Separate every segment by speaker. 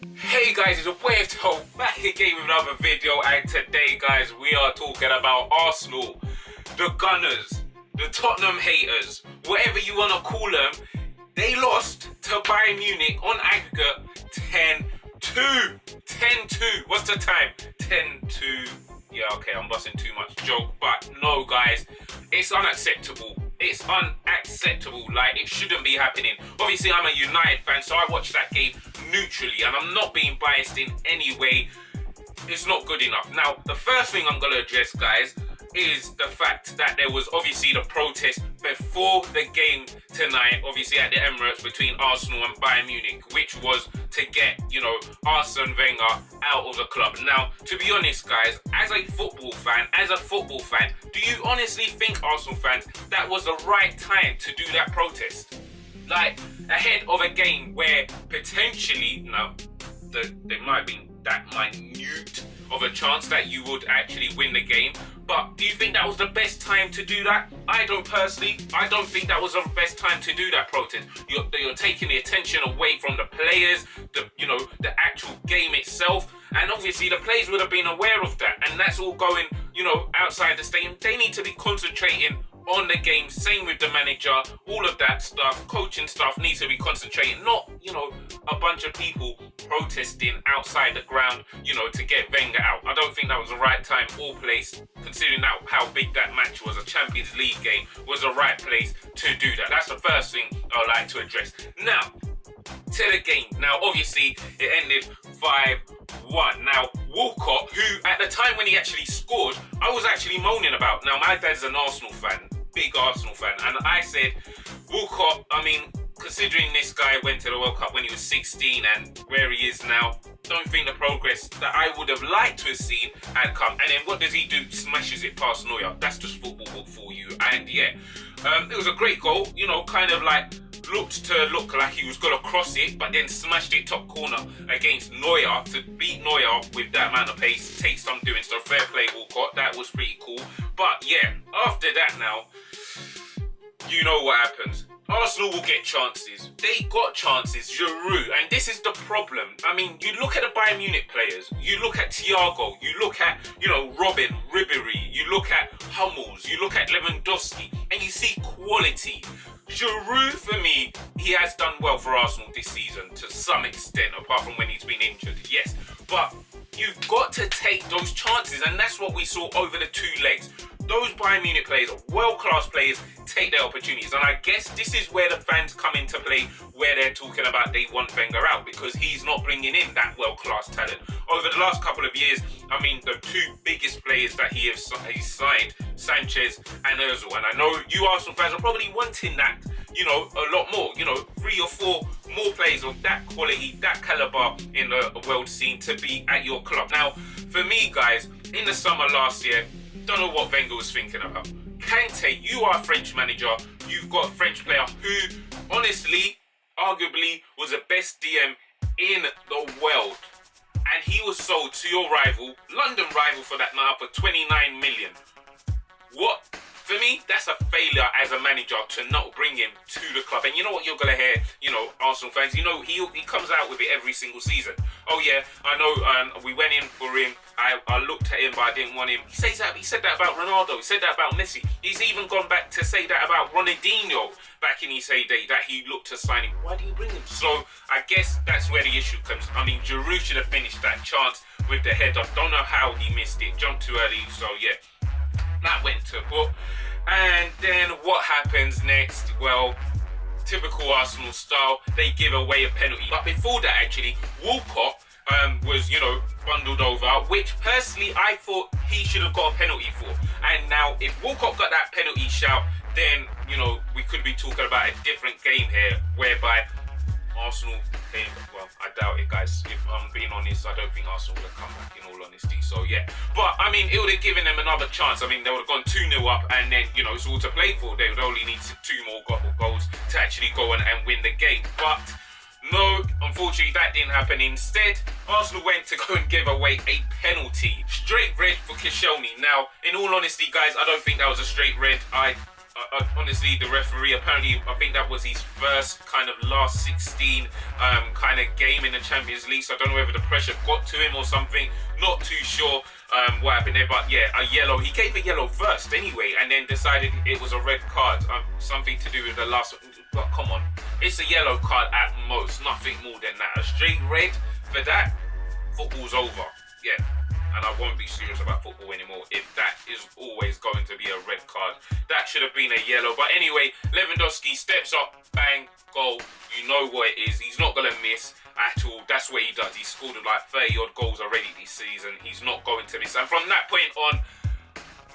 Speaker 1: Hey guys, it's a way of Toe back again with another video, and today guys we are talking about Arsenal, the Gunners, the Tottenham haters, whatever you want to call them. They lost to Bayern Munich on aggregate 10-2. 10-2. What's the time? 10-2. Yeah, okay, I'm busting too much joke, but no guys, it's unacceptable. It's unacceptable. Like, it shouldn't be happening. Obviously, I'm a United fan, so I watched that game neutrally, and I'm not being biased in any way. It's not good enough. Now, the first thing I'm going to address, guys, is the fact that there was obviously the protest before the game tonight, obviously at the Emirates, between Arsenal and Bayern Munich, which was to get, Arsene Wenger out of the club. Now, to be honest, guys, as a football fan, do you honestly think, Arsenal fans, that was the right time to do that protest? Like, ahead of a game where potentially, there might have been that minute of a chance that you would actually win the game. But do you think that was the best time to do that? I don't think that was the best time to do that protest. You're taking the attention away from the players, the actual game itself. And obviously the players would have been aware of that. And that's all going, outside the stadium. They need to be concentrating on the game. Same with the manager, all of that stuff. Coaching staff needs to be concentrating, not a bunch of people protesting outside the ground, to get Wenger out. I don't think that was the right time or place, considering that how big that match was. A Champions League game was the right place to do that. That's the first thing I'd like to address. Now, to the game. Now, obviously, it ended 5-1. Now, Walcott, who at the time when he actually scored, I was actually moaning about. Now, my dad's an Arsenal fan, big Arsenal fan, and I said, Walcott, considering this guy went to the World Cup when he was 16 and where he is now, don't think the progress that I would have liked to have seen had come. And then what does he do? Smashes it past Neuer. That's just football for you. And yeah, it was a great goal, kind of like looked like he was going to cross it, but then smashed it top corner against Neuer to beat Neuer with that amount of pace. Takes some doing, so fair play, Walcott. That was pretty cool. But yeah, after that now, you know what happens. Arsenal will get chances. They got chances, Giroud, and this is the problem. You look at the Bayern Munich players, you look at Thiago, you look at, Robin, Ribéry, you look at Hummels, you look at Lewandowski, and you see quality. Giroud, for me, he has done well for Arsenal this season to some extent, apart from when he's been injured, yes. But you've got to take those chances, and that's what we saw over the two legs. Those Bayern Munich players, world-class players, take their opportunities. And I guess this is where the fans come into play, where they're talking about they want Wenger out, because he's not bringing in that world-class talent. Over the last couple of years, the two biggest players that he's signed, Sanchez and Ozil. And I know you Arsenal fans are probably wanting that, a lot more, 3 or 4 more players of that quality, that caliber in the world scene to be at your club. Now, for me, guys, in the summer last year, don't know what Wenger was thinking about. Kante, you are a French manager. You've got a French player who, honestly, arguably, was the best DM in the world. And he was sold to your rival, London rival for that matter, for 29 million. What? For me, that's a failure as a manager to not bring him to the club. And you know what you're going to hear, Arsenal fans, he comes out with it every single season. Oh yeah, I know, we went in for him. I looked at him, but I didn't want him. He said that about Ronaldo. He said that about Messi. He's even gone back to say that about Ronaldinho back in his heyday, that he looked to sign him. Why did you bring him? So I guess that's where the issue comes. Giroud should have finished that chance with the header. Don't know how he missed it. Jumped too early, so yeah. That went to book. And then what happens next? Well, typical Arsenal style, they give away a penalty. But before that, actually, Walcott was, bundled over, which personally I thought he should have got a penalty for. And now, if Walcott got that penalty shout, then, we could be talking about a different game here, whereby Arsenal came, well, I doubt it, guys. If I'm being honest, I don't think Arsenal would have come back, in all honesty. So, yeah. But, it would have given them another chance. They would have gone 2-0 up, and then, it's all to play for. They would only need 2 more goals to actually go and win the game. But no, unfortunately, that didn't happen. Instead, Arsenal went to go and give away a penalty. Straight red for Koscielny. Now, in all honesty, guys, I don't think that was a straight red. I honestly, the referee, apparently, I think that was his first kind of last 16 kind of game in the Champions League. So I don't know whether the pressure got to him or something. Not too sure what happened there. But yeah, a yellow. He gave a yellow first anyway, and then decided it was a red card. Something to do with the last. But come on, it's a yellow card at most. Nothing more than that. A straight red for that, football's over. Yeah. And I won't be serious about football anymore if that is always going to be a red card. That should have been a yellow. But anyway, Lewandowski steps up, bang, goal. You know what it is. He's not going to miss at all. That's what he does. He's scored like 30 odd goals already this season. He's not going to miss. And from that point on,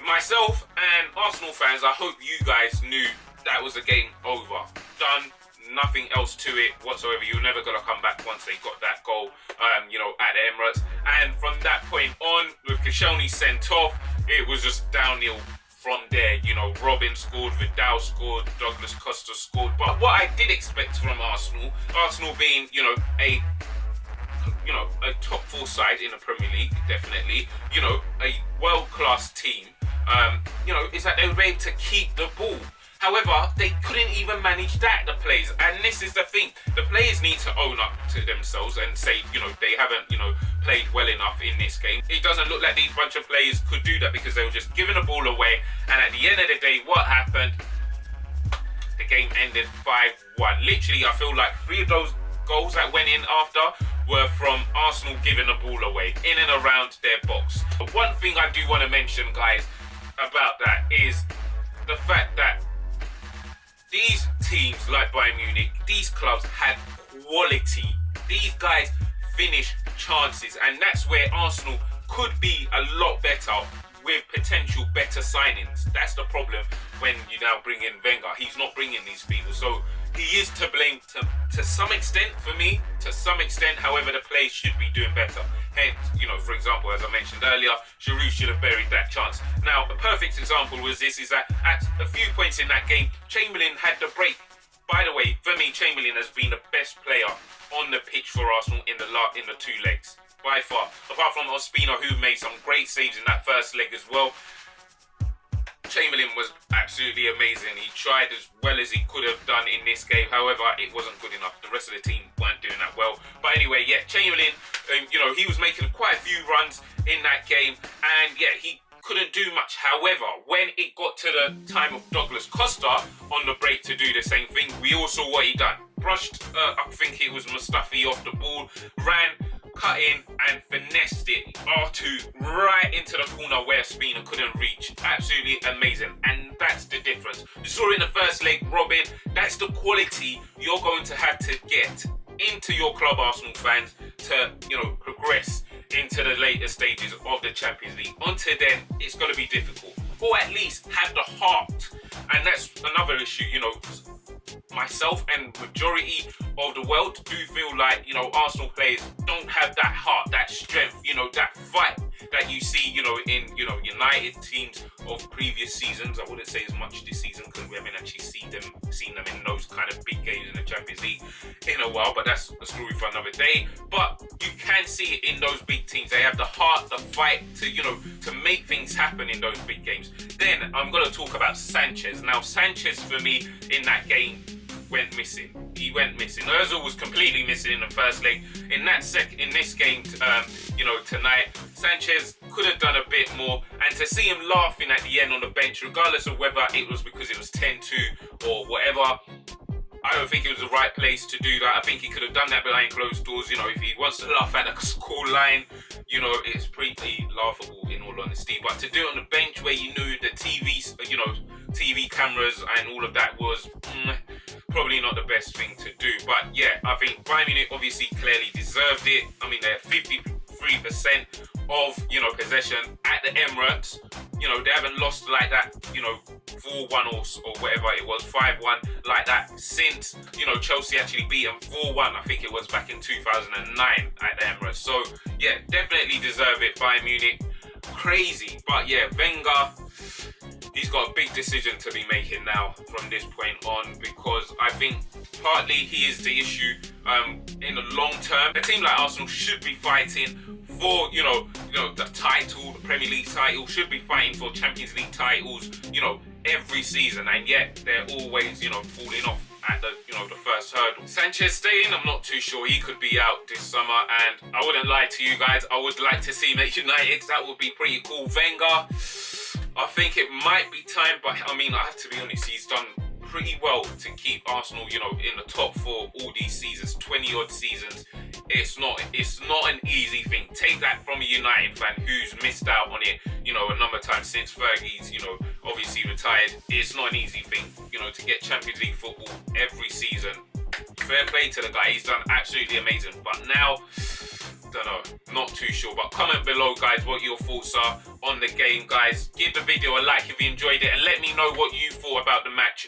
Speaker 1: myself and Arsenal fans, I hope you guys knew that was a game over. Done. Nothing else to it whatsoever. You're never going to come back once they got that goal, at the Emirates. And from that point on, with Koscielny sent off, it was just downhill from there. Robin scored, Vidal scored, Douglas Costa scored. But what I did expect from Arsenal being, a top 4 side in the Premier League, definitely, a world-class team, is that they were able to keep the ball. However, they couldn't even manage that, the players. And this is the thing. The players need to own up to themselves and say, they haven't, played well enough in this game. It doesn't look like these bunch of players could do that because they were just giving the ball away. And at the end of the day, what happened? The game ended 5-1. Literally, I feel like 3 of those goals that went in after were from Arsenal giving the ball away in and around their box. But one thing I do want to mention, guys, about that is the fact that these teams like Bayern Munich, these clubs had quality. These guys finish chances, and that's where Arsenal could be a lot better with potential better signings. That's the problem when you now bring in Wenger. He's not bringing these people, so he is to blame to some extent for me. To some extent, however, the players should be doing better. Hence, for example, as I mentioned earlier, Giroud should have buried that chance. Now, a perfect example was this, is that at a few points in that game, Chamberlain had the break. By the way, for me, Chamberlain has been the best player on the pitch for Arsenal in the 2 legs, by far. Apart from Ospina, who made some great saves in that first leg as well. Chamberlain was absolutely amazing. He tried as well as he could have done in this game. However, it wasn't good enough. The rest of the team weren't doing that well. But anyway, yeah, Chamberlain, he was making quite a few runs in that game. And yeah, he couldn't do much. However, when it got to the time of Douglas Costa on the break to do the same thing, we all saw what he done. Brushed, I think it was Mustafi off the ball, ran, cut in and finessed it R2 right into the corner where Spina couldn't reach. Absolutely amazing, and that's the difference. You saw in the first leg, Robin, that's the quality you're going to have to get into your club, Arsenal fans, to progress into the later stages of the Champions League. Until then, it's going to be difficult, or at least have the heart. And that's another issue, myself and majority of the world do feel like, Arsenal players don't have that heart, that strength, that fight that you see, in, United teams of previous seasons. I wouldn't say as much this season because we haven't actually seen them in those kind of big games in the Champions League in a while, but that's a story for another day. But you can see it in those big teams. They have the heart, the fight to, to make things happen in those big games. Then I'm going to talk about Sanchez. Now, Sanchez for me in that game went missing. He went missing. Ozil was completely missing in the first leg. In this game, tonight, Sanchez could have done a bit more. And to see him laughing at the end on the bench, regardless of whether it was because it was 10-2 or whatever, I don't think it was the right place to do that. I think he could have done that behind closed doors. If he wants to laugh at the score line, it's pretty laughable in all honesty. But to do it on the bench where you knew the TV cameras and all of that was probably not the best thing to do. But yeah, I think Bayern Munich obviously clearly deserved it. I mean, they're 53% of, possession at the Emirates. They haven't lost like that, 4-1 or whatever it was, 5-1 like that since, Chelsea actually beat them 4-1. I think it was back in 2009 at the Emirates. So yeah, definitely deserve it, Bayern Munich. Crazy. But yeah, Wenger, he's got a big decision to be making now from this point on, because I think partly he is the issue in the long term. A team like Arsenal should be fighting for, the title, the Premier League title, should be fighting for Champions League titles, every season, and yet they're always, falling off at the, the first hurdle. Sanchez staying, I'm not too sure. He could be out this summer, and I wouldn't lie to you guys, I would like to see him at United. That would be pretty cool. Wenger, I think it might be time, but I mean, I have to be honest, he's done pretty well to keep Arsenal, in the top four all these seasons, 20 odd seasons. It's not an easy thing. Take that from a United fan who's missed out on it, a number of times since Fergie's, obviously retired. It's not an easy thing, to get Champions League football every season. Fair play to the guy, he's done absolutely amazing. But now, don't know, not too sure. But comment below, guys, what your thoughts are on the game, guys. Give the video a like if you enjoyed it, and let me know what you thought about the match